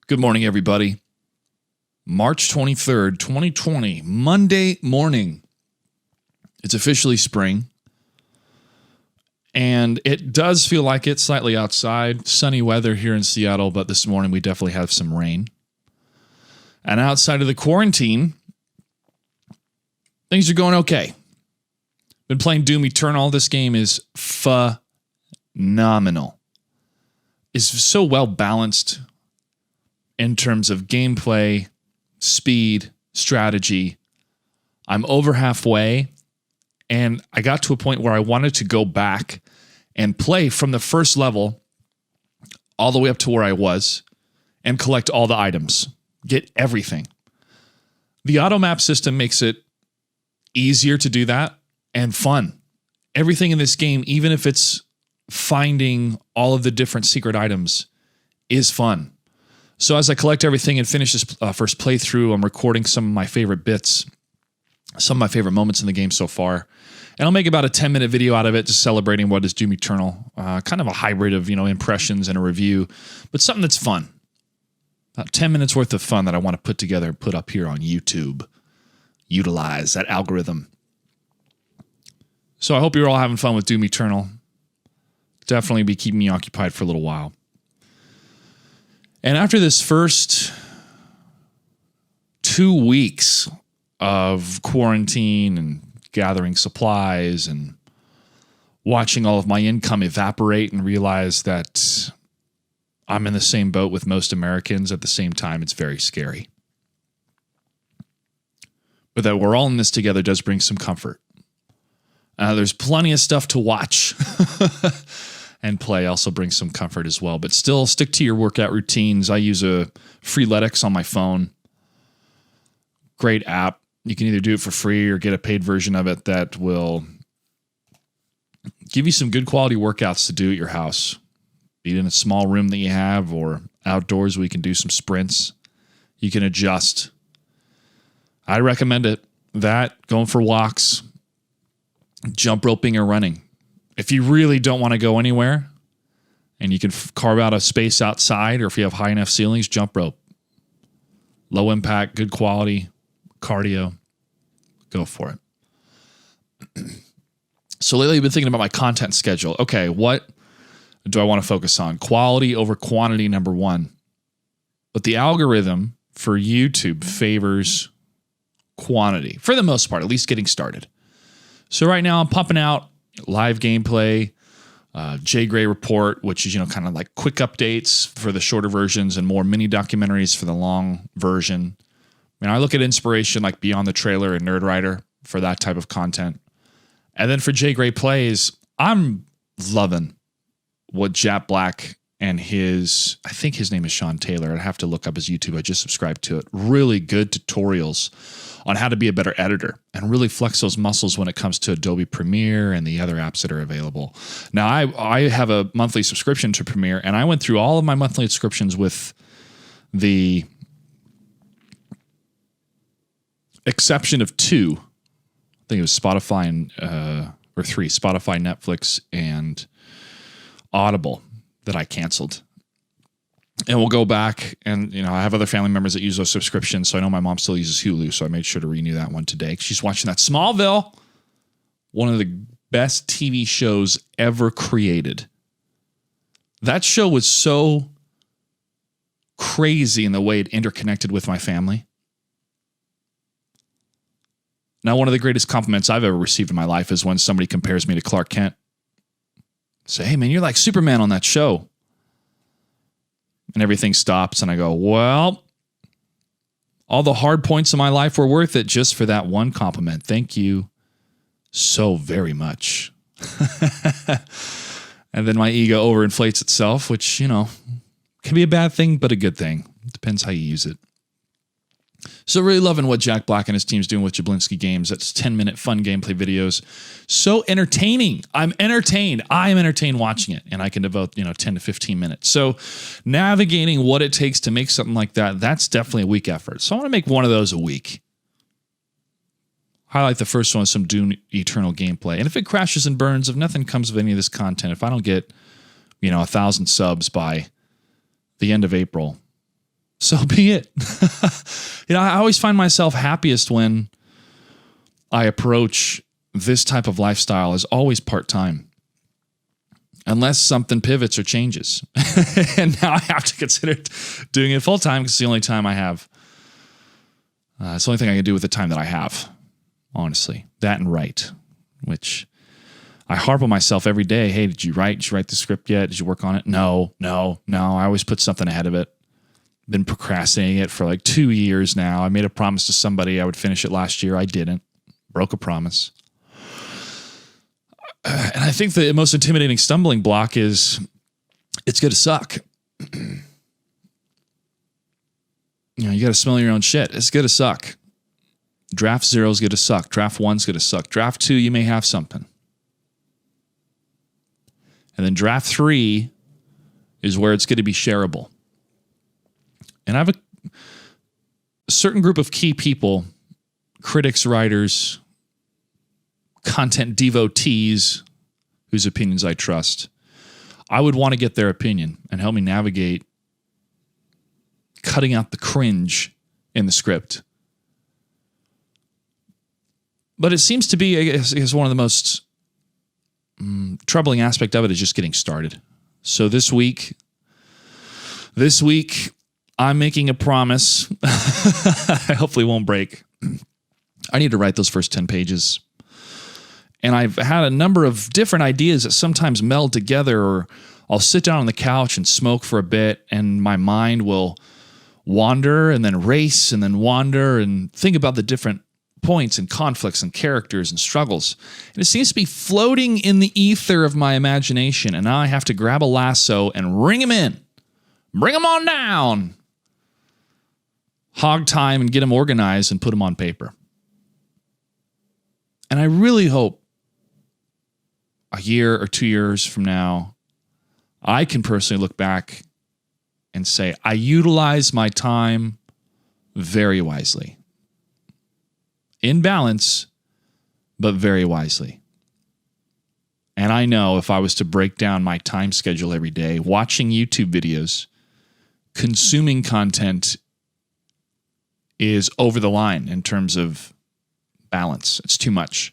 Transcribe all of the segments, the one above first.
Good morning, everybody. March 23rd, 2020, Monday morning. It's officially spring. And it does feel like it's slightly outside. Sunny weather here in Seattle, but this morning we definitely have some rain. And outside of the quarantine, things are going okay. Been playing Doom Eternal. This game is phenomenal. It's so well balanced in terms of gameplay, speed, strategy. I'm over halfway, and I got to a point where I wanted to go back and play from the first level all the way up to where I was and collect all the items, get everything. The auto map system makes it easier to do that and fun. Everything in this game, even if it's finding all of the different secret items, is fun. So as I collect everything and finish this first playthrough, I'm recording some of my favorite bits, some of my favorite moments in the game so far. And I'll make about a 10-minute video out of it, just celebrating what is Doom Eternal. Kind of a hybrid of, impressions and a review, but something that's fun. About 10 minutes worth of fun that I want to put together and put up here on YouTube. Utilize that algorithm. So I hope you're all having fun with Doom Eternal. Definitely be keeping me occupied for a little while. And after this first 2 weeks of quarantine and gathering supplies and watching all of my income evaporate and realize that I'm in the same boat with most Americans at the same time, it's very scary. But that we're all in this together does bring some comfort. There's plenty of stuff to watch. And play also brings some comfort as well. But still, stick to your workout routines. I use a Freeletics on my phone. Great app. You can either do it for free or get a paid version of it that will give you some good quality workouts to do at your house. Be it in a small room that you have or outdoors where you can do some sprints. You can adjust. I recommend it. That, going for walks, jump roping or running. If you really don't want to go anywhere and you can carve out a space outside, or if you have high enough ceilings, jump rope. Low impact, good quality, cardio. Go for it. So lately I've been thinking about my content schedule. Okay, what do I want to focus on? Quality over quantity, number one. But the algorithm for YouTube favors quantity, for the most part, at least getting started. So right now I'm pumping out live gameplay, Jay Gray report, which is, kind of like quick updates for the shorter versions and more mini documentaries for the long version. I look at inspiration like Beyond the Trailer and Nerd Writer for that type of content. And then for Jay Gray Plays, I'm loving what Jack Black and I think his name is Sean Taylor. I'd have to look up his YouTube. I just subscribed to it. Really good tutorials on how to be a better editor and really flex those muscles when it comes to Adobe Premiere and the other apps that are available. Now, I have a monthly subscription to Premiere, and I went through all of my monthly subscriptions with the exception of two. I think it was Spotify or three, Spotify, Netflix, and Audible that I canceled. And we'll go back and, I have other family members that use those subscriptions. So I know my mom still uses Hulu. So I made sure to renew that one today. She's watching that Smallville, one of the best TV shows ever created. That show was so crazy in the way it interconnected with my family. Now, one of the greatest compliments I've ever received in my life is when somebody compares me to Clark Kent. Say, hey, man, you're like Superman on that show. And everything stops, and I go, well, all the hard points in my life were worth it just for that one compliment. Thank you so very much. And then my ego overinflates itself, which, can be a bad thing, but a good thing. It depends how you use it. So really loving what Jack Black and his team's doing with Jablinski Games. That's 10-minute fun gameplay videos. So entertaining. I'm entertained. I am entertained watching it, and I can devote 10 to 15 minutes. So navigating what it takes to make something like that, that's definitely a week effort. So I want to make one of those a week. Highlight the first one with some Doom Eternal gameplay. And if it crashes and burns, if nothing comes of any of this content, if I don't get 1,000 subs by the end of April, so be it. I always find myself happiest when I approach this type of lifestyle as always part-time, unless something pivots or changes. And now I have to consider doing it full-time because it's the only time I have. It's the only thing I can do with the time that I have, honestly. That and write, which I harp on myself every day. Hey, did you write the script yet? Did you work on it? No. I always put something ahead of it. Been procrastinating it for like 2 years now. I made a promise to somebody I would finish it last year. I didn't. Broke a promise. And I think the most intimidating stumbling block is it's going to suck. You got to smell your own shit. It's going to suck. Draft 0 is going to suck. Draft 1 is going to suck. Draft 2, you may have something. And then draft 3 is where it's going to be shareable. And I have a certain group of key people, critics, writers, content devotees, whose opinions I trust. I would want to get their opinion and help me navigate cutting out the cringe in the script. But it seems to be, I guess one of the most troubling aspect of it is just getting started. So this week, I'm making a promise. I hopefully won't break. I need to write those first 10 pages. And I've had a number of different ideas that sometimes meld together, or I'll sit down on the couch and smoke for a bit, and my mind will wander and then race and then wander and think about the different points and conflicts and characters and struggles. And it seems to be floating in the ether of my imagination. And now I have to grab a lasso and ring them in. Bring them on down. Hog time and get them organized and put them on paper. And I really hope a year or 2 years from now, I can personally look back and say, I utilize my time very wisely. In balance, but very wisely. And I know if I was to break down my time schedule every day, watching YouTube videos, consuming content is over the line in terms of balance. It's too much.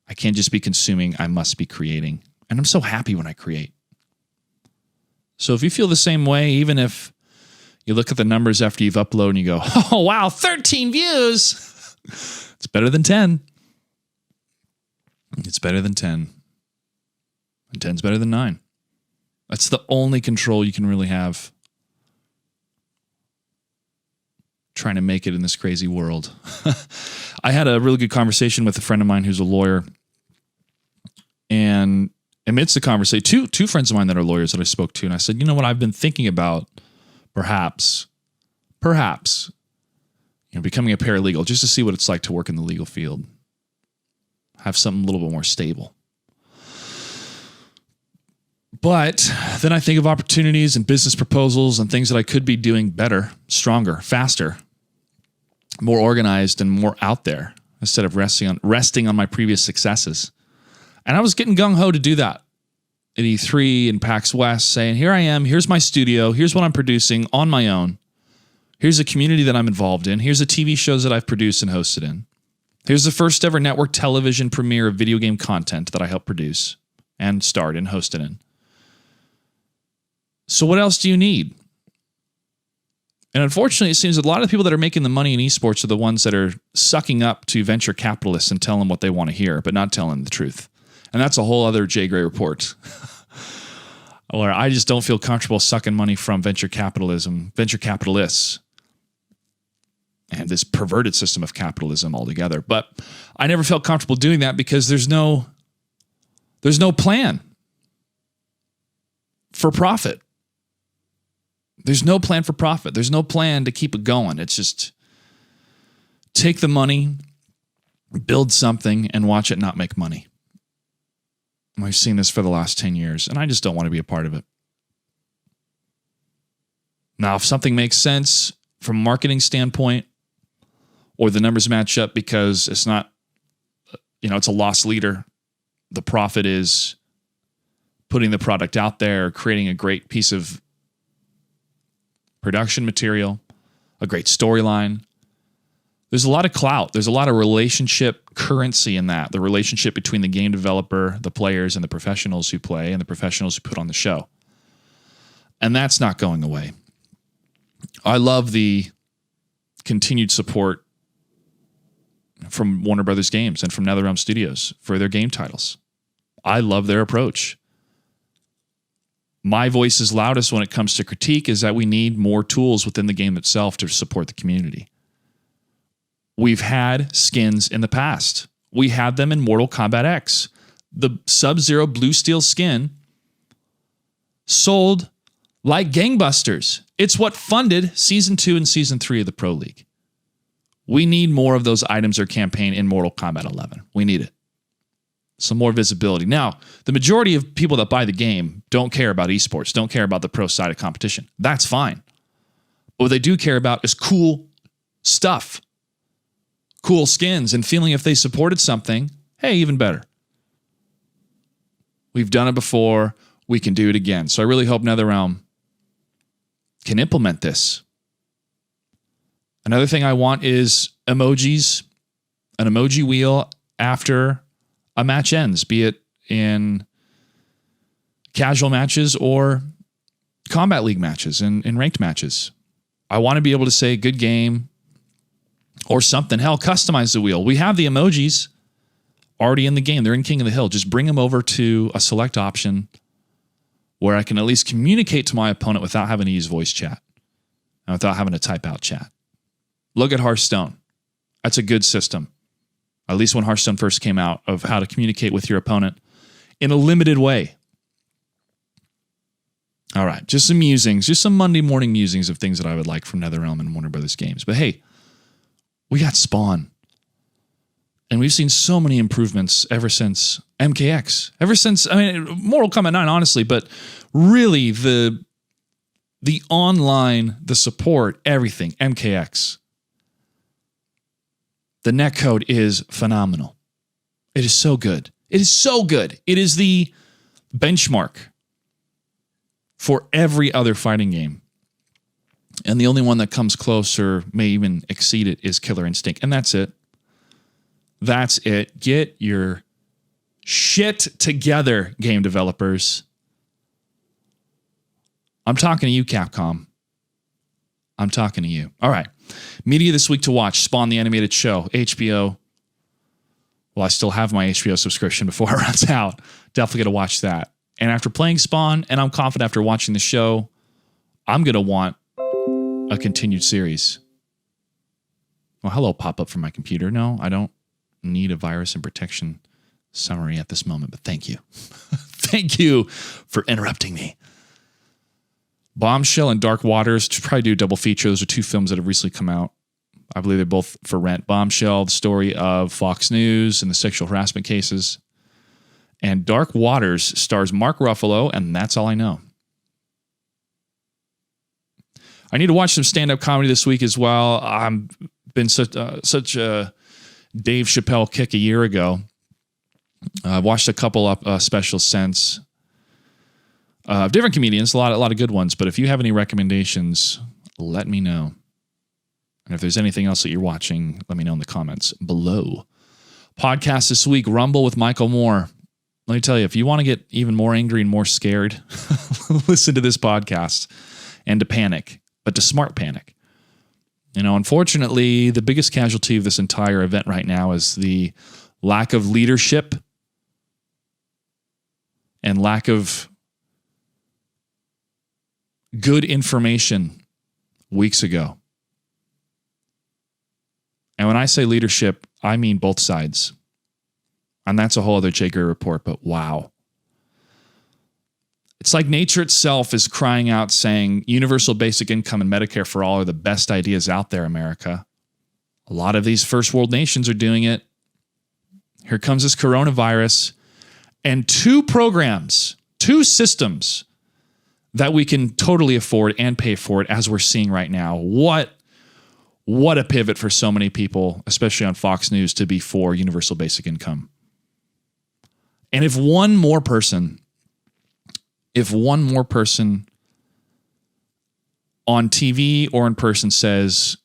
I can't just be consuming, I must be creating. And I'm so happy when I create. So if you feel the same way, even if you look at the numbers after you've uploaded and you go, oh, wow, 13 views. It's better than 10. It's better than 10. And 10's better than 9. That's the only control you can really have trying to make it in this crazy world. I had a really good conversation with a friend of mine who's a lawyer. And amidst the conversation, two friends of mine that are lawyers that I spoke to, and I said, you know what, I've been thinking about perhaps, becoming a paralegal just to see what it's like to work in the legal field. Have something a little bit more stable. But then I think of opportunities and business proposals and things that I could be doing better, stronger, faster, more organized, and more out there instead of resting on my previous successes. And I was getting gung-ho to do that at E3 and PAX West, saying, here I am, here's my studio, here's what I'm producing on my own. Here's a community that I'm involved in. Here's the TV shows that I've produced and hosted in. Here's the first ever network television premiere of video game content that I helped produce and starred and hosted in. So what else do you need? And unfortunately, it seems that a lot of the people that are making the money in esports are the ones that are sucking up to venture capitalists and telling them what they want to hear, but not telling them the truth. And that's a whole other Jay Gray report. Where I just don't feel comfortable sucking money from venture capitalists, and this perverted system of capitalism altogether. But I never felt comfortable doing that because there's no plan for profit. There's no plan for profit. There's no plan to keep it going. It's just take the money, build something, and watch it not make money. We've seen this for the last 10 years, and I just don't want to be a part of it. Now, if something makes sense from a marketing standpoint, or the numbers match up because it's not, it's a loss leader, the profit is putting the product out there, creating a great piece of production material, a great storyline. There's a lot of clout. There's a lot of relationship currency in that. The relationship between the game developer, the players, and the professionals who play and the professionals who put on the show. And that's not going away. I love the continued support from Warner Brothers Games and from NetherRealm Studios for their game titles. I love their approach. My voice is loudest when it comes to critique is that we need more tools within the game itself to support the community. We've had skins in the past. We had them in Mortal Kombat X. The Sub-Zero Blue Steel skin sold like gangbusters. It's what funded Season 2 and Season 3 of the Pro League. We need more of those items or campaign in Mortal Kombat 11. We need it. Some more visibility. Now, the majority of people that buy the game don't care about esports, don't care about the pro side of competition. That's fine. But what they do care about is cool stuff. Cool skins and feeling if they supported something, hey, even better. We've done it before. We can do it again. So I really hope NetherRealm can implement this. Another thing I want is emojis, an emoji wheel after a match ends, be it in casual matches or Combat League matches and ranked matches. I want to be able to say good game, or something. Hell, customize the wheel. We have the emojis already in the game. They're in King of the Hill. Just bring them over to a select option where I can at least communicate to my opponent without having to use voice chat and without having to type out chat. Look at Hearthstone. That's a good system. At least when Hearthstone first came out, of how to communicate with your opponent in a limited way. All right, just some musings, just some Monday morning musings of things that I would like from NetherRealm and Warner Brothers Games. But hey, we got Spawn. And we've seen so many improvements ever since MKX. Ever since, Mortal Kombat 9, honestly, but really the online, the support, everything, MKX. The netcode is phenomenal. It is so good. It is so good. It is the benchmark for every other fighting game. And the only one that comes close or may even exceed it is Killer Instinct. And that's it. That's it. Get your shit together, game developers. I'm talking to you, Capcom. I'm talking to you. All right. Media this week to watch. Spawn the Animated Show. HBO. Well, I still have my HBO subscription before it runs out. Definitely going to watch that. And after playing Spawn, and I'm confident after watching the show, I'm going to want a continued series. Well, hello, pop up from my computer. No, I don't need a virus and protection summary at this moment, but thank you. Thank you for interrupting me. Bombshell and Dark Waters, to probably do a double feature. Those are two films that have recently come out. I believe they're both for rent. Bombshell, the story of Fox News and the sexual harassment cases. And Dark Waters stars Mark Ruffalo, and that's all I know. I need to watch some stand-up comedy this week as well. I've been such a Dave Chappelle kick a year ago. I watched a couple of specials since of different comedians, a lot of good ones. But if you have any recommendations, let me know. And if there's anything else that you're watching, let me know in the comments below. Podcast this week, Rumble with Michael Moore. Let me tell you, if you want to get even more angry and more scared, listen to this podcast and to panic, but to smart panic. You know, unfortunately, the biggest casualty of this entire event right now is the lack of leadership and lack of good information weeks ago. And when I say leadership, I mean both sides. And that's a whole other Jay Gray report, but wow. It's like nature itself is crying out saying universal basic income and Medicare for all are the best ideas out there, America. A lot of these first world nations are doing it. Here comes this coronavirus and two programs, two systems that we can totally afford and pay for it as we're seeing right now. What a pivot for so many people, especially on Fox News, to be for universal basic income. And if one more person on TV or in person says,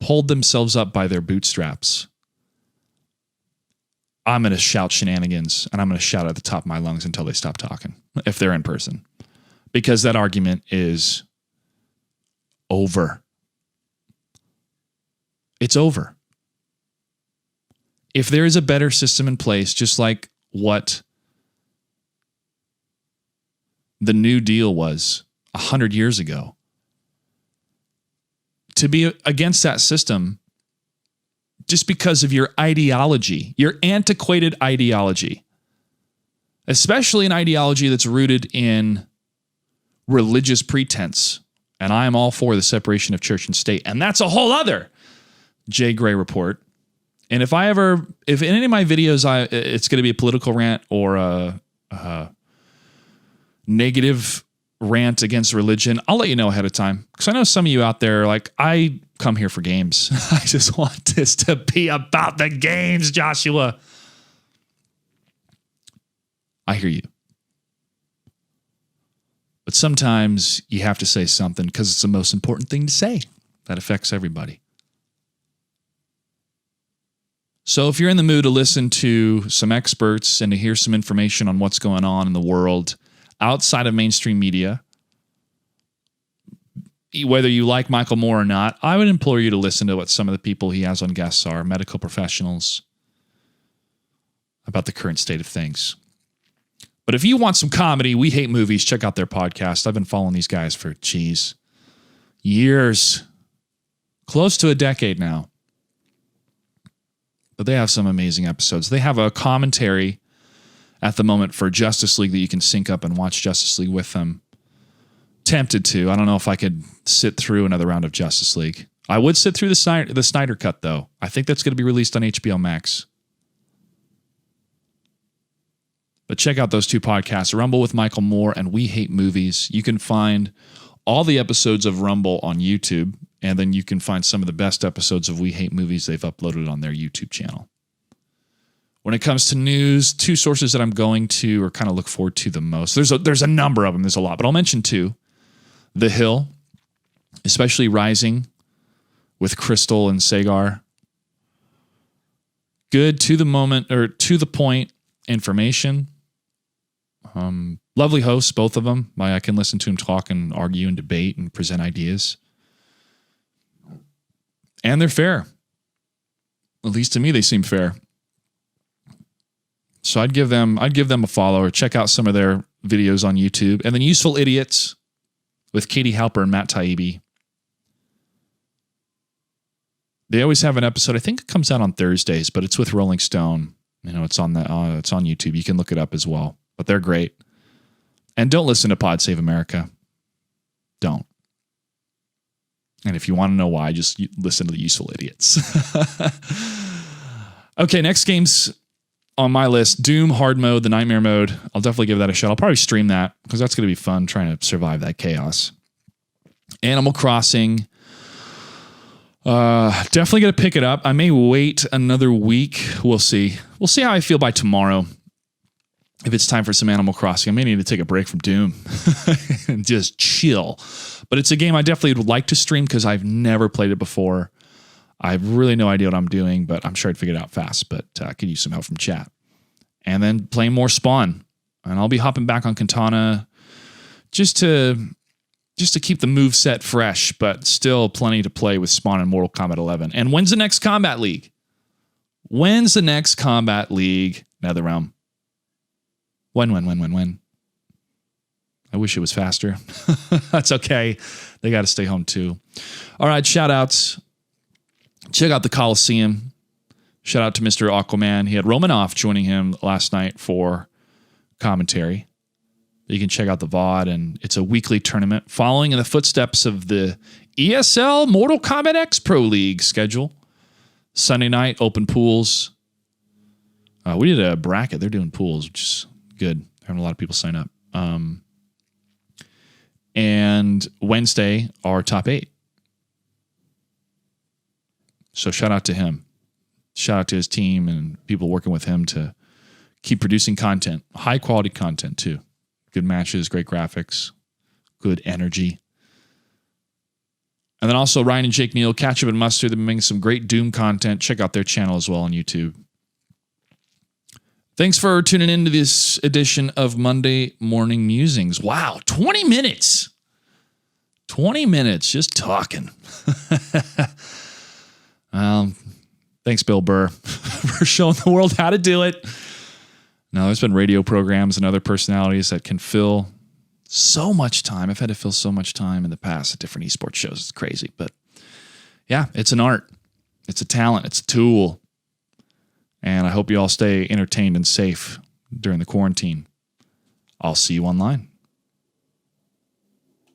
pulled themselves up by their bootstraps, I'm going to shout shenanigans and I'm going to shout at the top of my lungs until they stop talking if they're in person, because that argument is over. It's over. If there is a better system in place, just like what the New Deal was 100 years ago, to be against that system just because of your ideology, your antiquated ideology, especially an ideology that's rooted in religious pretense. And I am all for the separation of church and state. And that's a whole other Jay Gray report. And if in any of my videos, it's going to be a political rant or a negative rant against religion, I'll let you know ahead of time. Because I know some of you out there are like, I come here for games. I just want this to be about the games, Joshua. I hear you. But sometimes you have to say something because it's the most important thing to say that affects everybody. So if you're in the mood to listen to some experts and to hear some information on what's going on in the world outside of mainstream media, whether you like Michael Moore or not, I would implore you to listen to what some of the people he has on guests are, medical professionals, about the current state of things. But if you want some comedy, We Hate Movies, check out their podcast. I've been following these guys for, years. Close to a decade now. But they have some amazing episodes. They have a commentary at the moment for Justice League that you can sync up and watch Justice League with them. Tempted to. I don't know if I could sit through another round of Justice League. I would sit through the Snyder Cut, though. I think that's going to be released on HBO Max. But check out those two podcasts, Rumble with Michael Moore and We Hate Movies. You can find all the episodes of Rumble on YouTube, and then you can find some of the best episodes of We Hate Movies they've uploaded on their YouTube channel. When it comes to news, two sources that I'm going to or kind of look forward to the most. There's a number of them. There's a lot, but I'll mention two. The Hill, especially Rising with Crystal and Sagar. Good to the moment or to the point information. Lovely hosts, both of them. I can listen to them talk and argue and debate and present ideas. And they're fair. At least to me, they seem fair. So I'd give them a follow or check out some of their videos on YouTube. And then Useful Idiots with Katie Halper and Matt Taibbi. They always have an episode. I think it comes out on Thursdays, but it's with Rolling Stone. It's on YouTube. You can look it up as well. But they're great. And don't listen to Pod Save America. Don't. And if you want to know why, just listen to the Useful Idiots. Okay, next game's on my list. Doom Hard Mode, the Nightmare Mode. I'll definitely give that a shot. I'll probably stream that because that's going to be fun trying to survive that chaos. Animal Crossing. Definitely going to pick it up. I may wait another week. We'll see. We'll see how I feel by tomorrow. If it's time for some Animal Crossing, I may need to take a break from Doom and just chill. But it's a game I definitely would like to stream because I've never played it before. I have really no idea what I'm doing, but I'm sure I'd figure it out fast. But I could use some help from chat. And then playing more Spawn. And I'll be hopping back on Katana just to keep the move set fresh, but still plenty to play with Spawn and Mortal Kombat 11. And when's the next Combat League? When's the next Combat League? NetherRealm. When? I wish it was faster. That's okay. They got to stay home too. All right, shout outs. Check out the Coliseum. Shout out to Mr. Aquaman. He had Romanoff joining him last night for commentary. You can check out the VOD, and it's a weekly tournament following in the footsteps of the ESL Mortal Kombat X Pro League schedule. Sunday night, open pools. We did a bracket. They're doing pools, which is good. Having a lot of people sign up. And Wednesday, our top 8. So shout out to him. Shout out to his team and people working with him to keep producing content. High quality content too. Good matches, great graphics, good energy. And then also Ryan and Jake Neal, Ketchup and Mustard. They've been making some great Doom content. Check out their channel as well on YouTube. Thanks for tuning into this edition of Monday Morning Musings. Wow, 20 minutes. 20 minutes just talking. Thanks, Bill Burr, for showing the world how to do it. Now, there's been radio programs and other personalities that can fill so much time. I've had to fill so much time in the past at different esports shows. It's crazy. But yeah, it's an art. It's a talent. It's a tool. And I hope you all stay entertained and safe during the quarantine. I'll see you online.